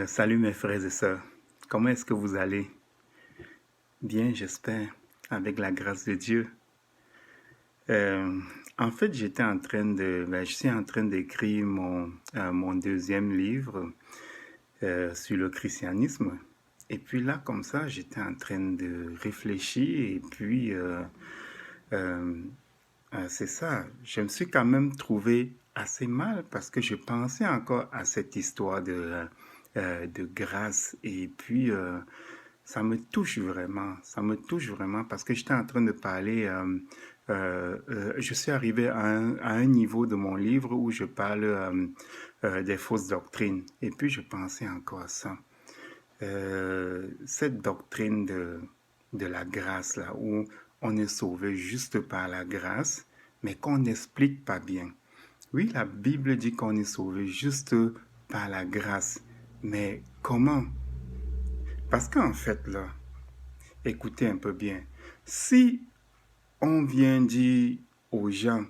Salut mes frères et sœurs, comment est-ce que vous allez? Bien, j'espère, avec la grâce de Dieu. Euh, en fait, je suis en train d'écrire mon deuxième livre sur le christianisme. Et puis là, comme ça, j'étais en train de réfléchir et puis euh, c'est ça. Je me suis quand même trouvé assez mal parce que je pensais encore à cette histoire de grâce. Et puis, ça me touche vraiment. Ça me touche vraiment parce que j'étais en train de parler. Je suis arrivé à un niveau de mon livre où je parle des fausses doctrines. Et puis, je pensais encore à ça. Cette doctrine de la grâce, là, où on est sauvé juste par la grâce, mais qu'on n'explique pas bien. Oui, la Bible dit qu'on est sauvé juste par la grâce, mais comment? Parce qu'en fait, là, écoutez un peu bien, si on vient dire aux gens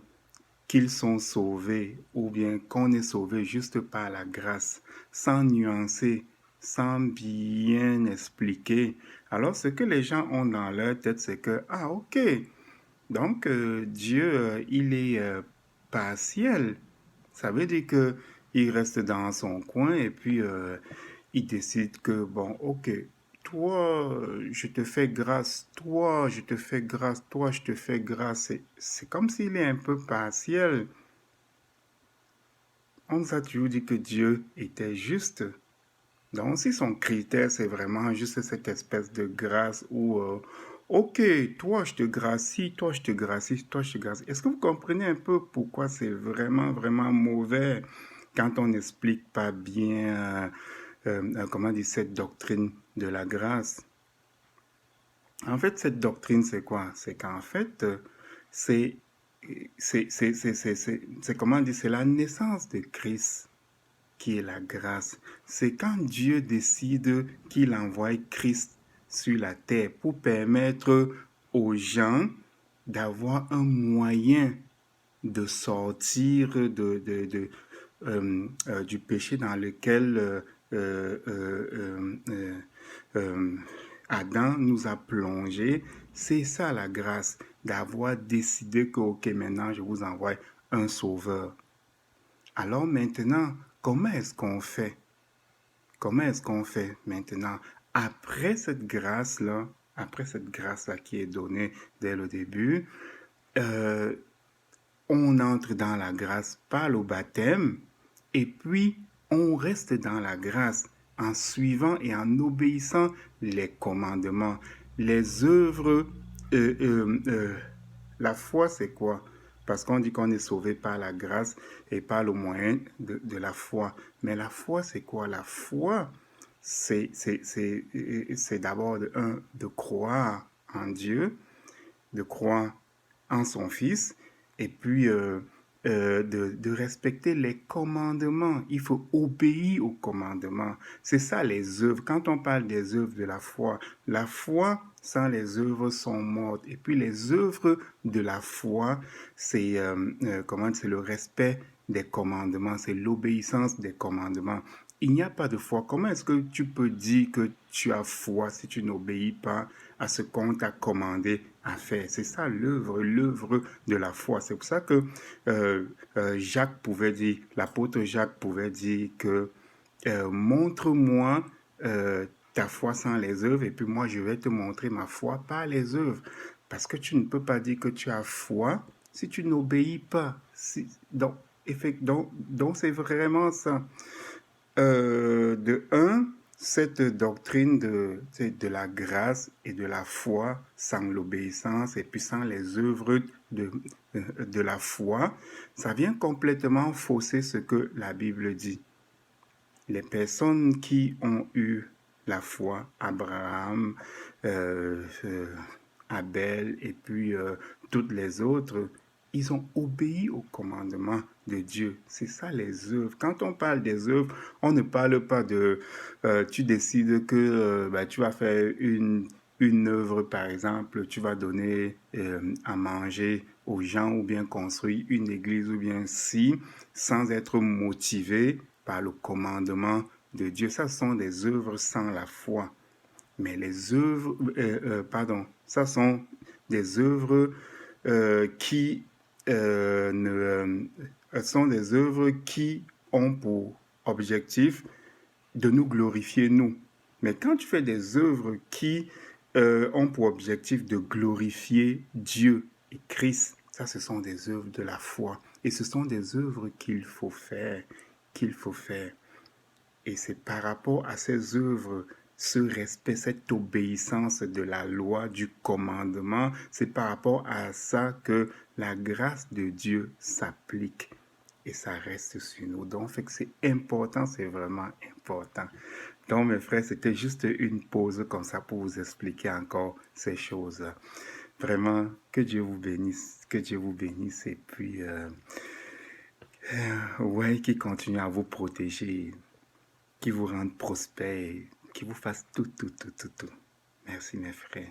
qu'ils sont sauvés ou bien qu'on est sauvé juste par la grâce, sans nuancer, sans bien expliquer. Alors ce que les gens ont dans leur tête, c'est que, ah ok, donc Dieu, il est partiel. Ça veut dire que il reste dans son coin et puis il décide que, bon, ok, toi, je te fais grâce, toi, je te fais grâce, toi, je te fais grâce. C'est comme s'il est un peu partiel. On nous a toujours dit que Dieu était juste. Donc, si son critère, c'est vraiment juste cette espèce de grâce où, ok, toi, je te gracie, toi, je te gracie, toi, je te gracie. Est-ce que vous comprenez un peu pourquoi c'est vraiment, vraiment mauvais quand on n'explique pas bien, comment dire, cette doctrine de la grâce? En fait, cette doctrine, c'est quoi? C'est qu'en fait, c'est, c'est comment dire, c'est la naissance de Christ qui est la grâce. C'est quand Dieu décide qu'il envoie Christ sur la terre pour permettre aux gens d'avoir un moyen de sortir du péché dans lequel euh, Adam nous a plongés. C'est ça la grâce, d'avoir décidé que, ok, maintenant je vous envoie un sauveur. Alors maintenant, comment est-ce qu'on fait? Comment est-ce qu'on fait maintenant? Après cette grâce-là qui est donnée dès le début, euh, on entre dans la grâce par le baptême et puis on reste dans la grâce en suivant et en obéissant les commandements, les œuvres. euh, euh, euh, la foi, c'est quoi? Parce qu'on dit qu'on est sauvé par la grâce et par le moyen de la foi. Mais la foi, c'est quoi? La foi, c'est d'abord de croire en Dieu, de croire en son Fils, et puis de respecter les commandements. Il faut obéir aux commandements. C'est ça les œuvres. Quand on parle des œuvres de la foi sans les œuvres sont mortes. Et puis les œuvres de la foi, c'est comment c'est le respect des commandements, c'est l'obéissance des commandements. Il n'y a pas de foi. Comment est-ce que tu peux dire que tu as foi si tu n'obéis pas à ce qu'on t'a commandé à faire? C'est ça l'œuvre de la foi. C'est pour ça que l'apôtre Jacques pouvait dire que montre-moi ta foi sans les œuvres et puis moi je vais te montrer ma foi par les œuvres. Parce que tu ne peux pas dire que tu as foi si tu n'obéis pas. Donc c'est vraiment ça. De un, cette doctrine de la grâce et de la foi sans l'obéissance et puis sans les œuvres de la foi, ça vient complètement fausser ce que la Bible dit. Les personnes qui ont eu la foi, Abraham, euh, euh, Abel et puis toutes les autres, ils ont obéi au commandement de Dieu. C'est ça les œuvres. Quand on parle des œuvres, on ne parle pas de tu décides que tu vas faire une œuvre, par exemple, tu vas donner à manger aux gens ou bien construire une église ou bien si, sans être motivé par le commandement de Dieu. Ça sont des œuvres sans la foi. Mais les œuvres, ça sont des œuvres qui sont des œuvres qui ont pour objectif de nous glorifier nous. Mais quand tu fais des œuvres qui ont pour objectif de glorifier Dieu et Christ, ça, ce sont des œuvres de la foi. Et ce sont des œuvres qu'il faut faire, qu'il faut faire. Et c'est par rapport à ces œuvres, ce respect, cette obéissance de la loi, du commandement, c'est par rapport à ça que la grâce de Dieu s'applique et ça reste sur nous. Donc, fait que c'est important, c'est vraiment important. Donc, mes frères, c'était juste une pause comme ça pour vous expliquer encore ces choses-là. Vraiment, que Dieu vous bénisse, que Dieu vous bénisse et puis, ouais, qu'il continue à vous protéger, qui vous rende prospère, qui vous fasse tout. Merci mes frères.